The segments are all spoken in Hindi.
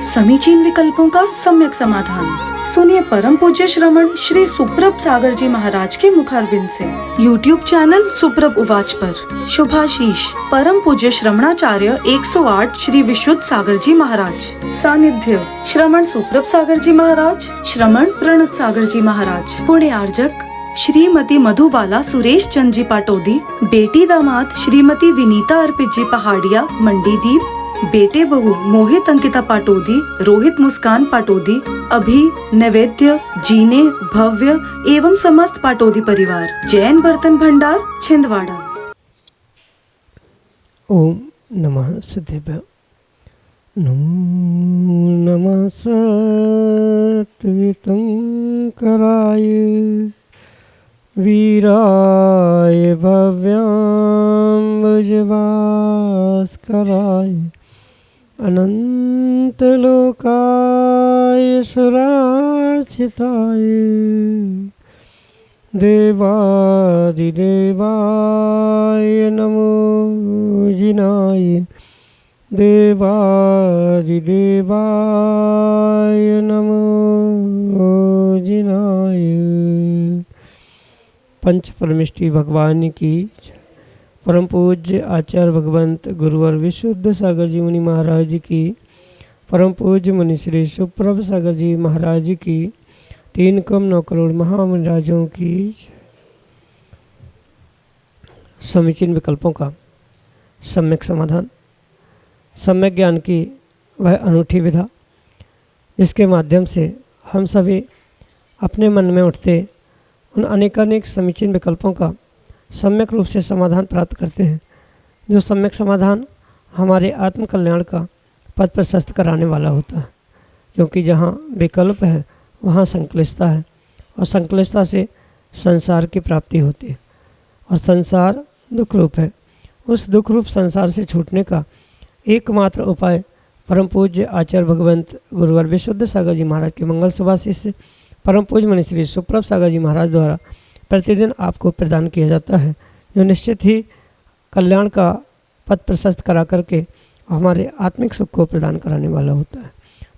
समीचीन विकल्पों का सम्यक समाधान। सुनिए परम पूज्य श्रमण श्री सुप्रभ सागर जी महाराज के मुखारबिंद से YouTube चैनल सुप्रभ उवाच पर शुभाशीष परम पूज्य श्रमणाचार्य 108 श्री विशुद्ध सागर जी महाराज। सानिध्य श्रमण सुप्रभ सागर जी महाराज, श्रमण प्रणत सागर जी महाराज। पुण्य आर्जक श्रीमती मधुबाला सुरेश चंद जी पाटोदी, बेटी दामाद श्रीमती विनीता अर्पित जी पहाड़िया मंडीदीप, बेटे बहू मोहित अंकिता पाटोदी, रोहित मुस्कान पाटोदी, अभी नैवेद्य जीने भव्य एवं समस्त पाटोदी परिवार। जैन बर्तन भंडार छिंदवाड़ा। ओम नमः सिद्धेभ्य। नमो नमः सत्वितंकराय वीराय भव्याम्बुजभास्कराय अनंतलोकाय सुरार्चिताय देवादिदेवाय नमो जिनाय देवादिदेवाय नमो जिनाय। पंच परमेष्टि भगवान की परम पूज्य आचार्य भगवंत गुरुवर विशुद्ध सागर जी मुनि महाराज की, परम पूज्य मुनि श्री सुप्रभ सागर जी महाराज की, 3,9 करोड़ महामुनिराजों की। समीचीन विकल्पों का सम्यक समाधान। सम्यक ज्ञान की वह अनूठी विधा जिसके माध्यम से हम सभी अपने मन में उठते उन अनेकानेक समीचीन विकल्पों का सम्यक रूप से समाधान प्राप्त करते हैं, जो सम्यक समाधान हमारे आत्म कल्याण का पथ प्रशस्त कराने वाला होता है। क्योंकि जहाँ विकल्प है वहाँ संक्लिष्टता है, और संक्लिष्टता से संसार की प्राप्ति होती है, और संसार दुख रूप है। उस दुख रूप संसार से छूटने का एकमात्र उपाय परम पूज्य आचार्य भगवंत गुरुवर विशुद्ध सागर जी महाराज के मंगल सुभाषिष से परम पूज्य मुनि श्री सुप्रभ सागर जी महाराज द्वारा प्रतिदिन आपको प्रदान किया जाता है, जो निश्चित ही कल्याण का पथ प्रशस्त करा करके हमारे आत्मिक सुख को प्रदान कराने वाला होता है।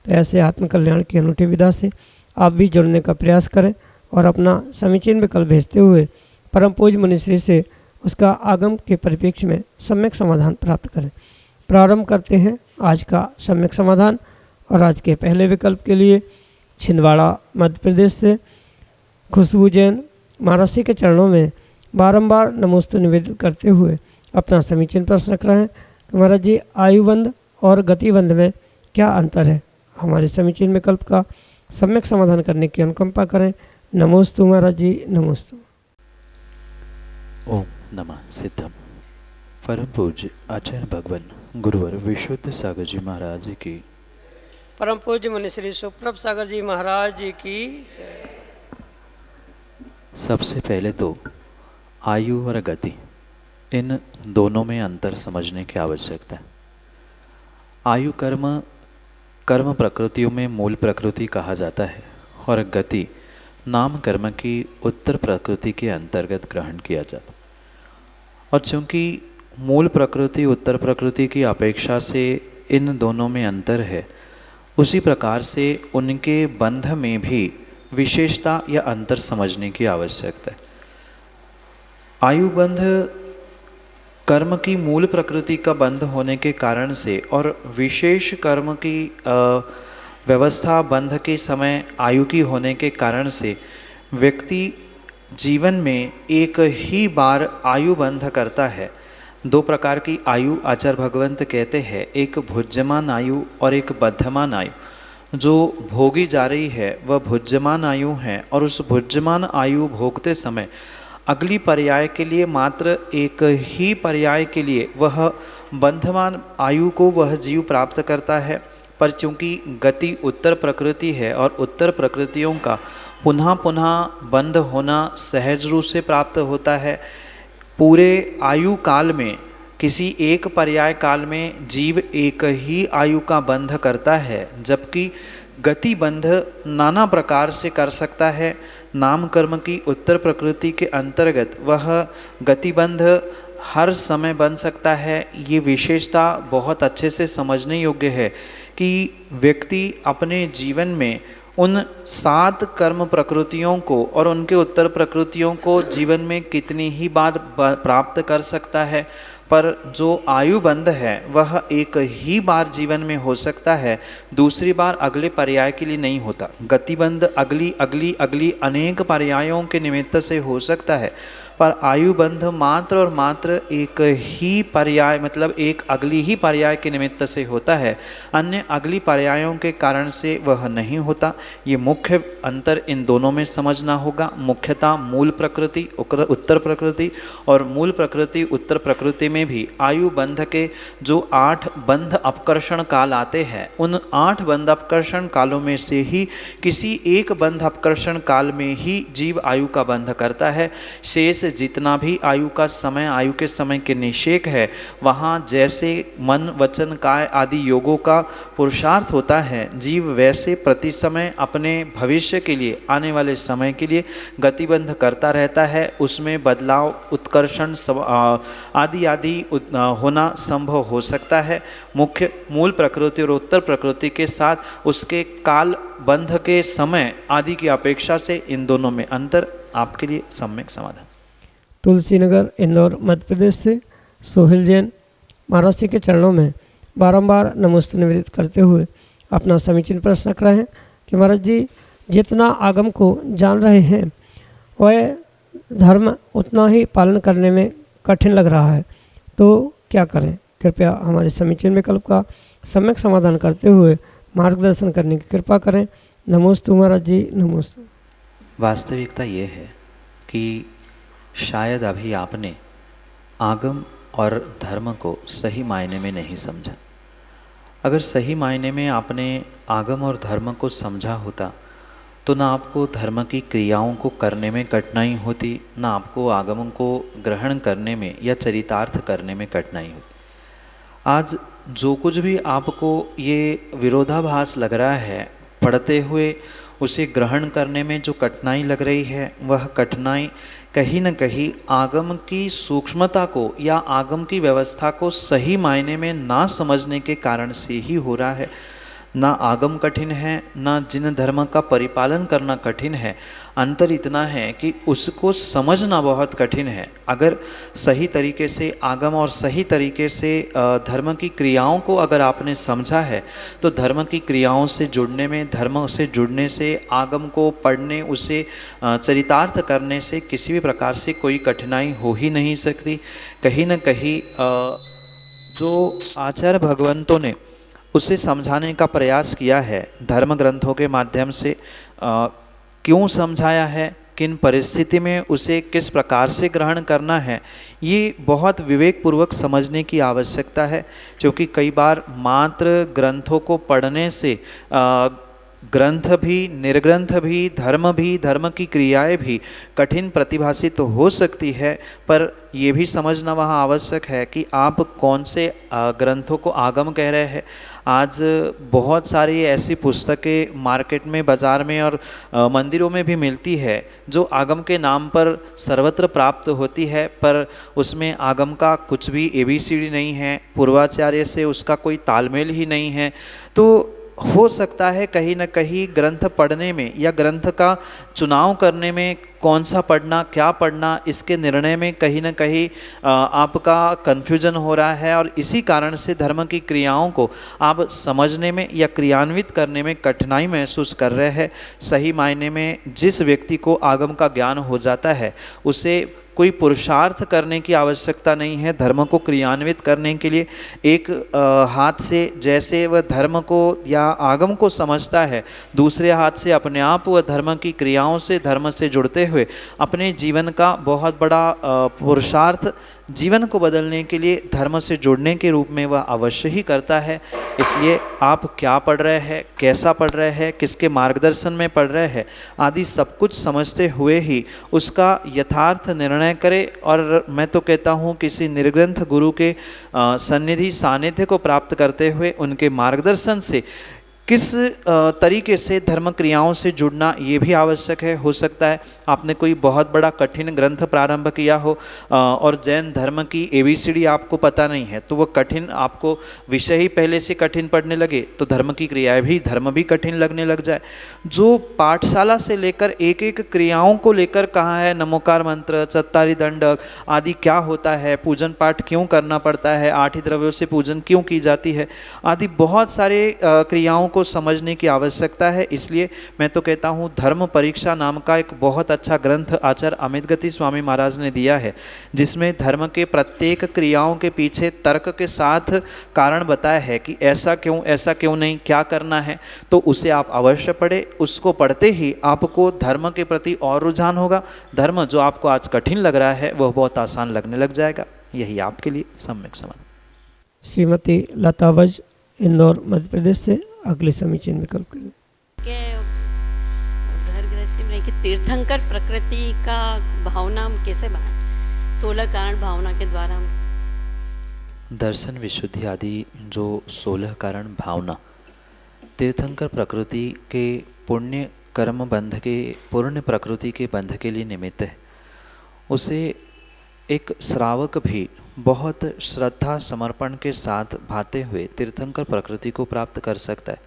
तो ऐसे आत्म कल्याण की अनूठी विधा से आप भी जुड़ने का प्रयास करें और अपना समीचीन विकल्प भेजते हुए परम पूज्य मुनि श्री से उसका आगम के परिप्रेक्ष्य में सम्यक समाधान प्राप्त करें। प्रारंभ करते हैं आज का सम्यक समाधान। और आज के पहले विकल्प के लिए छिंदवाड़ा मध्य प्रदेश से खुशबू जैन महाराज के चरणों में बारंबार नमोस्तु निवेदित करते हुए अपना समीचीन प्रश्न रख रहे हैं कि महाराज जी, आयुबंध और गतिबंध में क्या अंतर है। हमारे समीचीन विकल्प का सम्यक समाधान करने की अनुकंपा करें। नमोस्तु महाराज जी, नमोस्तु। ओम नमः सिद्धम। परम पूज्य आचार्य भगवान गुरुवर विशुद्ध सागर जी महाराज की, परम पूज्य मुनि श्री सुप्रभ सागर जी महाराज जी की। सबसे पहले तो आयु और गति, इन दोनों में अंतर समझने की आवश्यकता है। आयु कर्म प्रकृतियों में मूल प्रकृति कहा जाता है, और गति नाम कर्म की उत्तर प्रकृति के अंतर्गत ग्रहण किया जाता है। और चूंकि मूल प्रकृति उत्तर प्रकृति की अपेक्षा से इन दोनों में अंतर है, उसी प्रकार से उनके बंध में भी विशेषता या अंतर समझने की आवश्यकता है। आयुबंध कर्म की मूल प्रकृति का बंध होने के कारण से, और विशेष कर्म की व्यवस्था बंध के समय आयु की होने के कारण से, व्यक्ति जीवन में एक ही बार आयु बंध करता है। 2 प्रकार की आयु आचार्य भगवंत कहते हैं, एक भुज्यमान आयु और एक बद्धमान आयु। जो भोगी जा रही है वह भुज्यमान आयु है, और उस भुज्यमान आयु भोगते समय अगली पर्याय के लिए मात्र एक ही पर्याय के लिए वह बंधमान आयु को वह जीव प्राप्त करता है। पर चूंकि गति उत्तर प्रकृति है, और उत्तर प्रकृतियों का पुनः पुनः बंध होना सहज रूप से प्राप्त होता है। पूरे आयु काल में किसी एक पर्याय काल में जीव एक ही आयु का बंध करता है, जबकि गति बंध नाना प्रकार से कर सकता है। नाम कर्म की उत्तर प्रकृति के अंतर्गत वह गतिबंध हर समय बन सकता है। ये विशेषता बहुत अच्छे से समझने योग्य है कि व्यक्ति अपने जीवन में उन 7 कर्म प्रकृतियों को और उनके उत्तर प्रकृतियों को जीवन में कितनी ही बार प्राप्त कर सकता है, पर जो आयु बंध है वह एक ही बार जीवन में हो सकता है, दूसरी बार अगले पर्याय के लिए नहीं होता। गतिबंध अगली अगली अगली अनेक पर्यायों के निमित्त से हो सकता है, पर आयु बंध मात्र और मात्र एक ही पर्याय मतलब एक अगली ही पर्याय के निमित्त से होता है, अन्य अगली पर्यायों के कारण से वह नहीं होता। ये मुख्य अंतर इन दोनों में समझना होगा। मुख्यतः मूल प्रकृति उत्तर प्रकृति और मूल प्रकृति उत्तर प्रकृति में भी आयु बंध के जो 8 बंध अपकर्षण काल आते हैं, उन 8 बंध अपकर्षण कालों में से ही किसी एक बंध अपकर्षण काल में ही जीव आयु का बंध करता है। शेष जितना भी आयु का समय, आयु के समय के निषेक है, वहाँ जैसे मन वचन काय आदि योगों का पुरुषार्थ होता है, जीव वैसे प्रति समय अपने भविष्य के लिए, आने वाले समय के लिए गतिबंध करता रहता है। उसमें बदलाव, उत्कर्षण आदि आदि होना संभव हो सकता है। मुख्य मूल प्रकृति और उत्तर प्रकृति के साथ उसके काल बंध के समय आदि की अपेक्षा से इन दोनों में अंतर आपके लिए सम्यक समाधान। तुलसीनगर इंदौर मध्य प्रदेश से सोहिल जैन महाराज जी के चरणों में बारंबार नमस्ते निवेदित करते हुए अपना समीचीन प्रश्न रख रहे हैं कि महाराज जी, जितना आगम को जान रहे हैं वह धर्म उतना ही पालन करने में कठिन लग रहा है, तो क्या करें? कृपया हमारे समीचीन विकल्प का सम्यक समाधान करते हुए मार्गदर्शन करने की कृपा करें। नमोस्तु महाराज जी, नमोस्तु। वास्तविकता ये है कि शायद अभी आपने आगम और धर्म को सही मायने में नहीं समझा। अगर सही मायने में आपने आगम और धर्म को समझा होता तो ना आपको धर्म की क्रियाओं को करने में कठिनाई होती, ना आपको आगमों को ग्रहण करने में या चरितार्थ करने में कठिनाई होती। आज जो कुछ भी आपको ये विरोधाभास लग रहा है पढ़ते हुए, उसे ग्रहण करने में जो कठिनाई लग रही है, वह कठिनाई कहीं न कहीं आगम की सूक्ष्मता को या आगम की व्यवस्था को सही मायने में ना समझने के कारण से ही हो रहा है। ना आगम कठिन है, ना जिन धर्म का परिपालन करना कठिन है। अंतर इतना है कि उसको समझना बहुत कठिन है। अगर सही तरीके से आगम और सही तरीके से धर्म की क्रियाओं को अगर आपने समझा है, तो धर्म की क्रियाओं से जुड़ने में, धर्म से जुड़ने से, आगम को पढ़ने, उसे चरितार्थ करने से किसी भी प्रकार से कोई कठिनाई हो ही नहीं सकती। कहीं न कहीं जो आचार्य भगवंतों ने उसे समझाने का प्रयास किया है धर्म ग्रंथों के माध्यम से, क्यों समझाया है, किन परिस्थिति में उसे किस प्रकार से ग्रहण करना है, ये बहुत विवेकपूर्वक समझने की आवश्यकता है। क्योंकि कई बार मात्र ग्रंथों को पढ़ने से ग्रंथ भी, निर्ग्रंथ भी, धर्म की क्रियाएं भी कठिन प्रतिभासित तो हो सकती है, पर ये भी समझना वहाँ आवश्यक है कि आप कौन से ग्रंथों को आगम कह रहे हैं। आज बहुत सारी ऐसी पुस्तकें मार्केट में, बाज़ार में और मंदिरों में भी मिलती है जो आगम के नाम पर सर्वत्र प्राप्त होती है, पर उसमें आगम का कुछ भी ABCD नहीं है, पूर्वाचार्य से उसका कोई तालमेल ही नहीं है। तो हो सकता है कहीं न कहीं ग्रंथ पढ़ने में या ग्रंथ का चुनाव करने में कौन सा पढ़ना, क्या पढ़ना, इसके निर्णय में कहीं न कहीं आपका कन्फ्यूजन हो रहा है, और इसी कारण से धर्म की क्रियाओं को आप समझने में या क्रियान्वित करने में कठिनाई महसूस कर रहे हैं। सही मायने में जिस व्यक्ति को आगम का ज्ञान हो जाता है, उसे कोई पुरुषार्थ करने की आवश्यकता नहीं है धर्म को क्रियान्वित करने के लिए। एक हाथ से जैसे वह धर्म को या आगम को समझता है, दूसरे हाथ से अपने आप वह धर्म की क्रियाओं से, धर्म से जुड़ते हुए अपने जीवन का बहुत बड़ा पुरुषार्थ, जीवन को बदलने के लिए धर्म से जुड़ने के रूप में वह अवश्य ही करता है। इसलिए आप क्या पढ़ रहे हैं, कैसा पढ़ रहे हैं, किसके मार्गदर्शन में पढ़ रहे हैं आदि सब कुछ समझते हुए ही उसका यथार्थ निर्णय करें। और मैं तो कहता हूँ किसी निर्ग्रंथ गुरु के सन्निधि सानिध्य को प्राप्त करते हुए उनके मार्गदर्शन से किस तरीके से धर्म क्रियाओं से जुड़ना ये भी आवश्यक है। हो सकता है आपने कोई बहुत बड़ा कठिन ग्रंथ प्रारंभ किया हो और जैन धर्म की ABCD आपको पता नहीं है, तो वो कठिन आपको विषय ही पहले से कठिन पढ़ने लगे तो धर्म की क्रियाएं भी धर्म भी कठिन लगने लग जाए। जो पाठशाला से लेकर एक एक क्रियाओं को लेकर कहा है, नमोकार मंत्र, चत्तारी दंडक आदि क्या होता है, पूजन पाठ क्यों करना पड़ता है, 8 ही द्रव्यों से पूजन क्यों की जाती है आदि बहुत सारे क्रियाओं को समझने की आवश्यकता है। इसलिए मैं तो कहता हूँ धर्म परीक्षा नाम का एक बहुत अच्छा ग्रंथ आचार्य अमित गति स्वामी महाराज ने दिया है, जिसमें धर्म के प्रत्येक क्रियाओं के पीछे तर्क के साथ कारण बताया है कि ऐसा क्यों नहीं, क्या करना है। तो उसे आप अवश्य पढ़े। उसको पढ़ते ही आपको धर्म के प्रति और रुझान होगा। धर्म जो आपको आज कठिन लग रहा है वह बहुत आसान लगने लग जाएगा। यही आपके लिए सम्यक समाधान। श्रीमती लता वज, इंदौर, मध्य प्रदेश से अगले समीचीन विकल्प के लिए। घर गृहस्थी में कि तीर्थंकर प्रकृति का भावना हम कैसे बनाएं, 16 कारण भावना के द्वारा हम दर्शन विशुद्धि आदि जो 16 कारण भावना तीर्थंकर प्रकृति के पुण्य कर्म बंध के पूर्ण प्रकृति के बंध के लिए निमित्त है। उसे एक श्रावक भी बहुत श्रद्धा समर्पण के साथ भाते हुए तीर्थंकर प्रकृति को प्राप्त कर सकता है।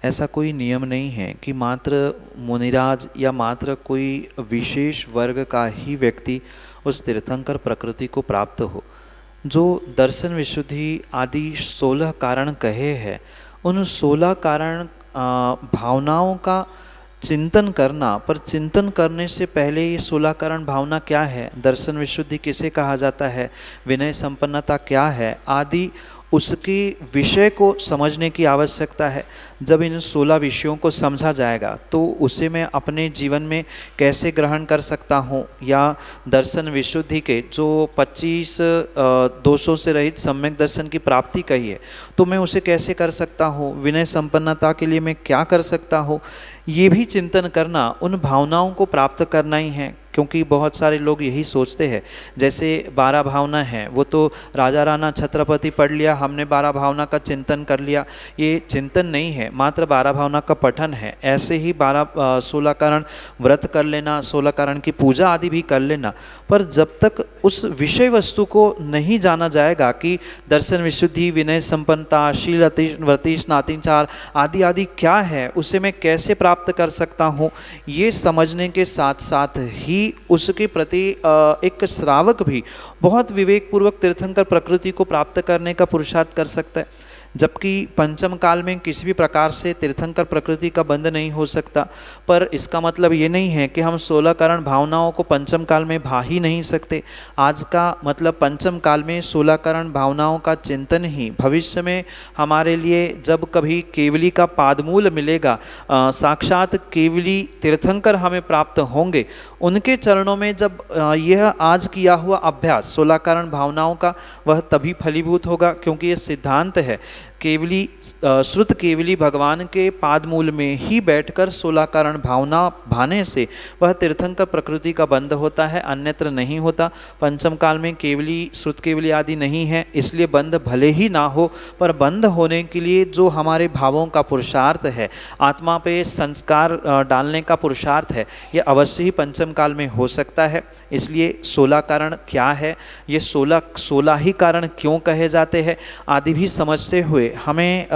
ऐसा कोई नियम नहीं है कि मात्र मुनिराज या मात्र कोई विशेष वर्ग का ही व्यक्ति उस तीर्थंकर प्रकृति को प्राप्त हो। जो दर्शन विशुद्धि आदि 16 कारण कहे हैं, उन 16 कारण भावनाओं का चिंतन करना, पर चिंतन करने से पहले ये 16 कारण भावना क्या है, दर्शन विशुद्धि किसे कहा जाता है, विनय संपन्नता क्या है आदि उसके विषय को समझने की आवश्यकता है। जब इन 16 विषयों को समझा जाएगा तो उसे मैं अपने जीवन में कैसे ग्रहण कर सकता हूँ, या दर्शन विशुद्धि के जो 25 दोषों से रहित सम्यक दर्शन की प्राप्ति कही है, तो मैं उसे कैसे कर सकता हूँ, विनय संपन्नता के लिए मैं क्या कर सकता हूँ, ये भी चिंतन करना उन भावनाओं को प्राप्त करना ही है। क्योंकि बहुत सारे लोग यही सोचते हैं, जैसे 12 भावना है, वो तो राजा राणा छत्रपति पढ़ लिया, हमने 12 भावना का चिंतन कर लिया। ये चिंतन नहीं है, मात्र 12 भावना का पठन है। ऐसे ही 16 कारण व्रत कर लेना, 16 कारण की पूजा आदि भी कर लेना, पर जब तक उस विषय वस्तु को नहीं जाना जाएगा कि दर्शन विशुद्धि, विनय संपन्नता, शील व्रति स्नातिचार आदि आदि क्या है, उसे मैं कैसे प्राप्त कर सकता हूँ, ये समझने के साथ साथ ही उसके प्रति एक श्रावक भी बहुत विवेकपूर्वक तीर्थंकर प्रकृति को प्राप्त करने का पुरुषार्थ कर सकता है। जबकि पंचम काल में किसी भी प्रकार से तीर्थंकर प्रकृति का बंध नहीं हो सकता, पर इसका मतलब ये नहीं है कि हम 16 कारण भावनाओं को पंचम काल में भा ही नहीं सकते। आज का मतलब पंचम काल में 16 कारण भावनाओं का चिंतन ही भविष्य में हमारे लिए जब कभी केवली का पादमूल मिलेगा, साक्षात केवली तीर्थंकर हमें प्राप्त होंगे, उनके चरणों में जब यह आज किया हुआ अभ्यास 16 कारण भावनाओं का वह तभी फलीभूत होगा, क्योंकि ये सिद्धांत है केवली श्रुत केवली भगवान के पादमूल में ही बैठकर 16 कारण भावना भाने से वह तीर्थंकर प्रकृति का बंध होता है, अन्यत्र नहीं होता। पंचम काल में केवली श्रुत केवली आदि नहीं है, इसलिए बंध भले ही ना हो, पर बंध होने के लिए जो हमारे भावों का पुरुषार्थ है, आत्मा पे संस्कार डालने का पुरुषार्थ है, यह अवश्य ही पंचम काल में हो सकता है। इसलिए 16 कारण क्या है, ये 16 ही कारण क्यों कहे जाते हैं आदि भी समझते हुए हमें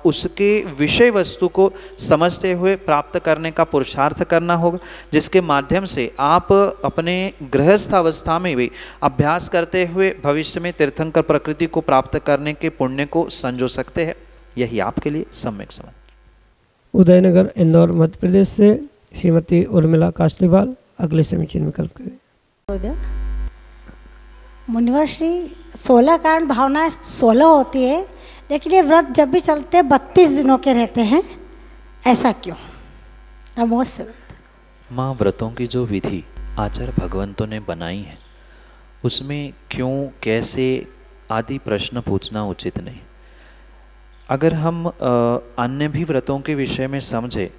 उसके विषय वस्तु को समझते हुए प्राप्त करने का पुरुषार्थ करना होगा, जिसके माध्यम से आप अपने गृहस्थ अवस्था में भी अभ्यास करते हुए भविष्य में तीर्थंकर प्रकृति को प्राप्त करने के पुण्य को संजो सकते हैं। यही आपके लिए सम्यक समझ। उदयनगर, इंदौर, मध्य प्रदेश से श्रीमती उर्मिला काशलीवाल, अगले समीचीन विकल्प करें। मुनिवर श्री 16 कारण भावनाएं 16 होती है, लेकिन ये व्रत जब भी चलते 32 दिनों के रहते हैं, ऐसा क्यों? नमोस्ते। माँ, व्रतों की जो विधि आचार्य भगवंतों ने बनाई है, उसमें क्यों, कैसे आदि प्रश्न पूछना उचित नहीं। अगर हम अन्य भी व्रतों के विषय में समझे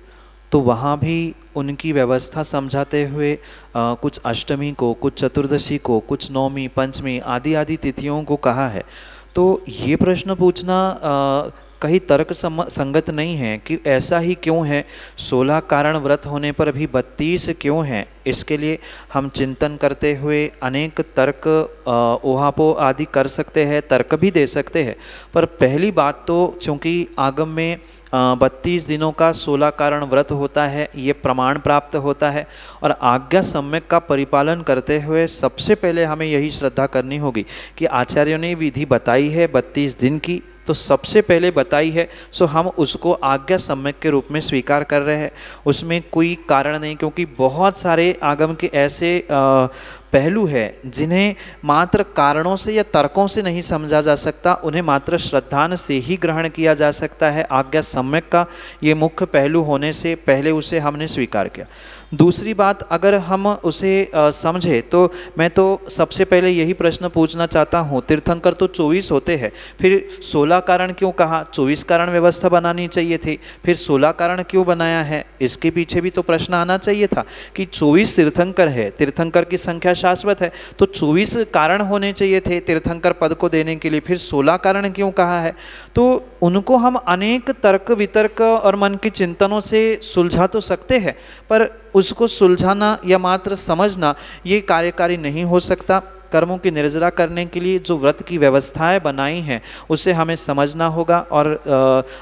तो वहाँ भी उनकी व्यवस्था समझाते हुए कुछ अष्टमी को, कुछ चतुर्दशी को, कुछ नौमी, पंचमी आदि आदि तिथियों को कहा है। तो ये प्रश्न पूछना कहीं तर्क संगत नहीं है कि ऐसा ही क्यों है, 16 कारण व्रत होने पर भी 32 क्यों है। इसके लिए हम चिंतन करते हुए अनेक तर्क ओहापो आदि कर सकते हैं, तर्क भी दे सकते हैं। पर पहली बात तो चूँकि आगम में 32 दिनों का 16 कारण व्रत होता है, ये प्रमाण प्राप्त होता है। और आज्ञा सम्यक का परिपालन करते हुए सबसे पहले हमें यही श्रद्धा करनी होगी कि आचार्यों ने विधि बताई है 32 दिन की, तो सबसे पहले बताई है, सो हम उसको आज्ञा सम्यक के रूप में स्वीकार कर रहे हैं। उसमें कोई कारण नहीं, क्योंकि बहुत सारे आगम के ऐसे पहलू है जिन्हें मात्र कारणों से या तर्कों से नहीं समझा जा सकता, उन्हें मात्र श्रद्धान से ही ग्रहण किया जा सकता है। आज्ञा सम्यक का ये मुख्य पहलू होने से पहले उसे हमने स्वीकार किया। दूसरी बात, अगर हम उसे समझे तो मैं तो सबसे पहले यही प्रश्न पूछना चाहता हूँ, तीर्थंकर तो 24 होते हैं, फिर 16 कारण क्यों कहा? 24 कारण व्यवस्था बनानी चाहिए थी, फिर 16 कारण क्यों बनाया है? इसके पीछे भी तो प्रश्न आना चाहिए था कि 24 तीर्थंकर है, तीर्थंकर की संख्या शाश्वत है, तो 24 कारण होने चाहिए थे तीर्थंकर पद को देने के लिए, फिर 16 कारण क्यों कहा है? तो उनको हम अनेक तर्क वितर्क और मन के चिंतनों से सुलझा तो सकते हैं, पर उसको सुलझाना या मात्र समझना ये कार्यकारी नहीं हो सकता। कर्मों की निर्जरा करने के लिए जो व्रत की व्यवस्थाएं बनाई हैं उसे हमें समझना होगा। और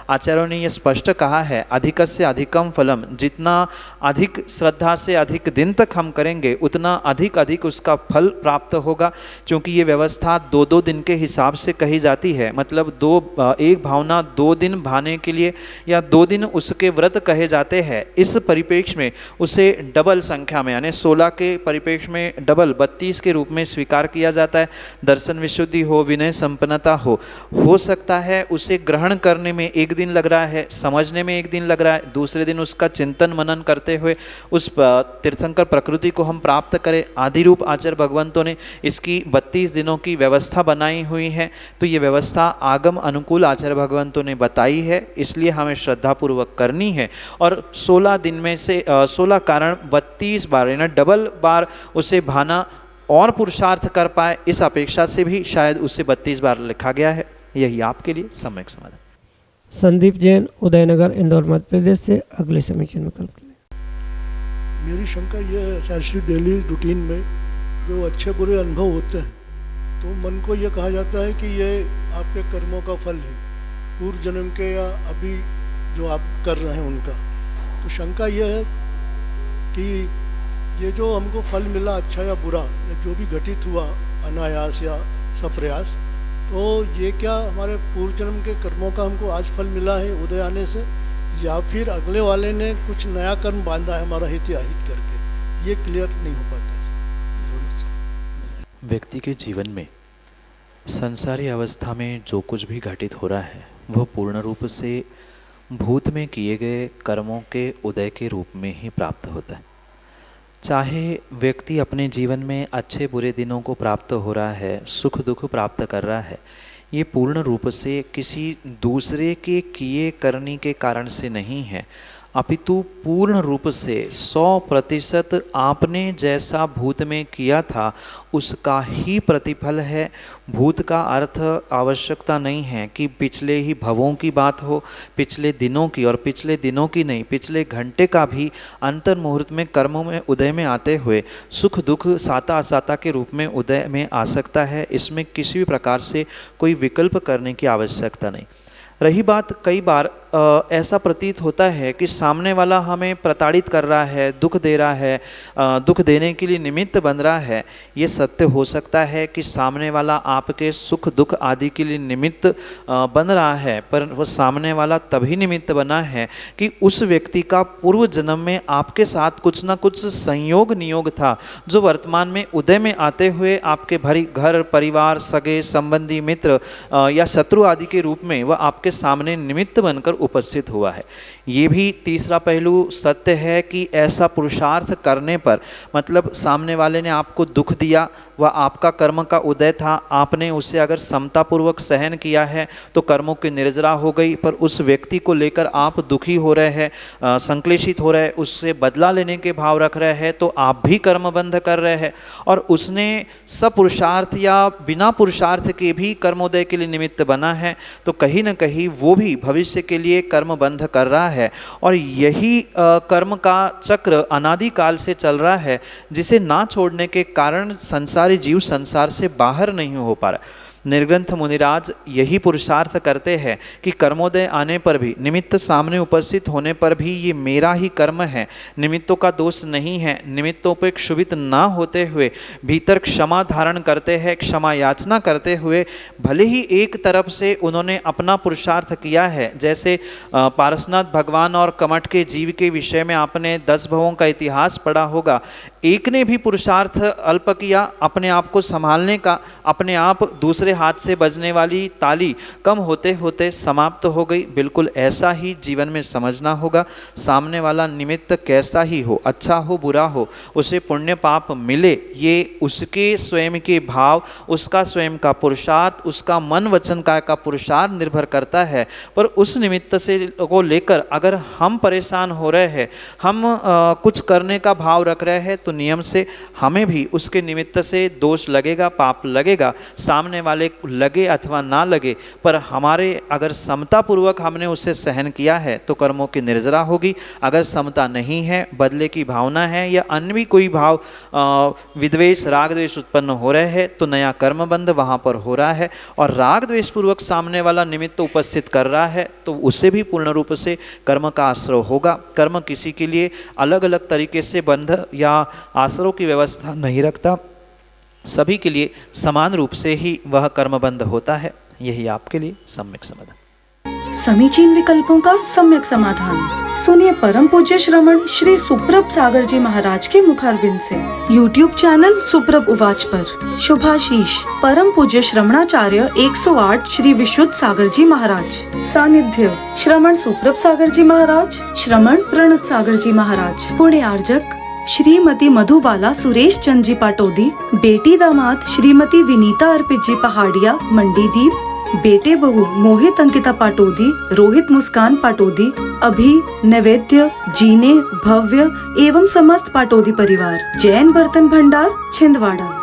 आचार्यों ने यह स्पष्ट कहा है, अधिकस्य अधिकम फलम, जितना अधिक श्रद्धा से अधिक दिन तक हम करेंगे उतना अधिक अधिक उसका फल प्राप्त होगा। क्योंकि ये व्यवस्था 2-2 दिन के हिसाब से कही जाती है, मतलब एक भावना 2 दिन भाने के लिए या 2 दिन उसके व्रत कहे जाते हैं। इस परिप्रेक्ष्य में उसे डबल संख्या में यानी 16 के परिप्रेक्ष्य में डबल 32 के रूप में स्वीकार किया जाता है। दर्शन विशुद्धि हो, विनय संपन्नता हो सकता है उसे ग्रहण करने में 1 दिन लग रहा है, समझने में 1 दिन लग रहा है, दूसरे दिन उसका चिंतन मनन करते हुए उस तीर्थंकर प्रकृति को हम प्राप्त करें। आदि रूप आचार्य भगवंतों ने इसकी 32 दिनों की व्यवस्था बनाई हुई है, तो ये व्यवस्था आगम अनुकूल आचार्य भगवंतों ने बताई है, इसलिए हमें श्रद्धापूर्वक करनी है। और 16 दिन में से 16 कारण 32 बार यानी डबल बार उसे भाना और पुरुषार्थ कर पाए, इस अपेक्षा से भी शायद उसे 32 बार लिखा गया है। यही आपके लिए सम्यक समाधान। संदीप जैन, उदयनगर, इंदौर, मध्य प्रदेश से अगले समीचीन विकल्प के लिए। मेरी शंका यह है, शायद डेली रूटीन में जो अच्छे बुरे अनुभव होते हैं तो मन को यह कहा जाता है कि ये आपके कर्मों का फल है, पूर्व जन्म के या अभी जो आप कर रहे हैं उनका। तो शंका यह है कि ये जो हमको फल मिला अच्छा या बुरा, या जो भी घटित हुआ अनायास या सप्रयास, तो ये क्या हमारे पूर्व जन्म के कर्मों का हमको आज फल मिला है उदय आने से, या फिर अगले वाले ने कुछ नया कर्म बांधा है हमारा हित अहित करके? ये क्लियर नहीं हो पाता। व्यक्ति के जीवन में संसारी अवस्था में जो कुछ भी घटित हो रहा है वह पूर्ण रूप से भूत में किए गए कर्मों के उदय के रूप में ही प्राप्त होता है। चाहे व्यक्ति अपने जीवन में अच्छे बुरे दिनों को प्राप्त हो रहा है, सुख दुख प्राप्त कर रहा है, ये पूर्ण रूप से किसी दूसरे के किए करने के कारण से नहीं है, अपितु पूर्ण रूप से 100% आपने जैसा भूत में किया था उसका ही प्रतिफल है। भूत का अर्थ आवश्यकता नहीं है कि पिछले ही भवों की बात हो, पिछले दिनों की, और पिछले दिनों की नहीं, पिछले घंटे का भी अंतर मुहूर्त में कर्मों में उदय में आते हुए सुख दुख साता असाता के रूप में उदय में आ सकता है। इसमें किसी भी प्रकार से कोई विकल्प करने की आवश्यकता नहीं। रही बात, कई बार ऐसा प्रतीत होता है कि सामने वाला हमें प्रताड़ित कर रहा है, दुख दे रहा है, दुख देने के लिए निमित्त बन रहा है। ये सत्य हो सकता है कि सामने वाला आपके सुख दुख आदि के लिए निमित्त बन रहा है, पर वो सामने वाला तभी निमित्त बना है कि उस व्यक्ति का पूर्व जन्म में आपके साथ कुछ ना कुछ संयोग नियोग था, जो वर्तमान में उदय में आते हुए आपके भरी घर परिवार सगे संबंधी मित्र या शत्रु आदि के रूप में वह आपके सामने निमित्त बनकर उपस्थित हुआ है। ये भी तीसरा पहलू सत्य है कि ऐसा पुरुषार्थ करने पर, मतलब सामने वाले ने आपको दुख दिया, वह आपका कर्म का उदय था, आपने उसे अगर समतापूर्वक सहन किया है तो कर्मों की निर्जरा हो गई। पर उस व्यक्ति को लेकर आप दुखी हो रहे हैं, संक्लेशित हो रहे हैं, उससे बदला लेने के भाव रख रहे हैं, तो आप भी कर्मबंध कर रहे हैं। और उसने सपुरुषार्थ या बिना पुरुषार्थ के भी कर्मोदय के लिए निमित्त बना है, तो कहीं ना कहीं वो भी भविष्य के लिए कर्मबंध कर रहा है। और यही कर्म का चक्र अनादिकाल से चल रहा है, जिसे ना छोड़ने के कारण संसारी जीव संसार से बाहर नहीं हो पा रहा। निर्ग्रंथ मुनिराज यही पुरुषार्थ करते हैं कि कर्मोदय आने पर भी, निमित्त सामने उपस्थित होने पर भी ये मेरा ही कर्म है, निमित्तों का दोष नहीं है। निमित्तों पर क्षुभित ना होते हुए भीतर क्षमा धारण करते हैं, क्षमा याचना करते हुए, भले ही एक तरफ से उन्होंने अपना पुरुषार्थ किया है। जैसे पारसनाथ भगवान और कमठ के जीव के विषय में आपने 10 भवों का इतिहास पढ़ा होगा। एक ने भी पुरुषार्थ अल्प किया, अपने आप को संभालने का, अपने आप दूसरे हाथ से बजने वाली ताली कम होते होते समाप्त हो गई। बिल्कुल ऐसा ही जीवन में समझना होगा। सामने वाला निमित्त कैसा ही हो, अच्छा हो बुरा हो, उसे पुण्य पाप मिले, ये उसके स्वयं के भाव, उसका स्वयं का पुरुषार्थ, उसका मन वचन काय का पुरुषार्थ निर्भर करता है। पर उस निमित्त से को लेकर अगर हम परेशान हो रहे हैं, हम कुछ करने का भाव रख रहे हैं, तो नियम से हमें भी उसके निमित्त से दोष लगेगा, पाप लगेगा। सामने वाले लगे अथवा ना लगे, पर हमारे अगर समतापूर्वक हमने उसे सहन किया है तो कर्मों की निर्जरा होगी। अगर समता नहीं है, बदले की भावना है या अन्य भी कोई भाव, विद्वेष राग द्वेष उत्पन्न हो रहे हैं, तो नया कर्मबंध वहाँ पर हो रहा है। और राग द्वेष पूर्वक सामने वाला निमित्त उपस्थित कर रहा है, तो उसे भी पूर्ण रूप से कर्म का आश्रय होगा। कर्म किसी के लिए अलग अलग तरीके से बंध या आश्रय की व्यवस्था नहीं रखता, सभी के लिए समान रूप से ही वह कर्मबंध होता है। यही आपके लिए सम्यक समाधान। समीचीन विकल्पों का सम्यक समाधान सुनिए परम पूज्य श्रमण श्री सुप्रभ सागर जी महाराज के मुखारविंद से। YouTube चैनल सुप्रभ उवाच पर शुभाशीष परम पूज्य श्रमणाचार्य 108 श्री विशुद्ध सागर जी महाराज। सानिध्य श्रमण सुप्रभ सागर जी महाराज, श्रमण प्रणत सागर जी महाराज। पुण्य आर्जक श्रीमती मधुबाला सुरेश चंद जी पाटोदी, बेटी दामाद श्रीमती विनीता अर्पित जी पहाड़िया मंडीदीप, बेटे बहू मोहित अंकिता पाटोदी, रोहित मुस्कान पाटोदी, अभी नैवेद्य जीने भव्य एवं समस्त पाटोदी परिवार। जैन बर्तन भंडार छिंदवाड़ा।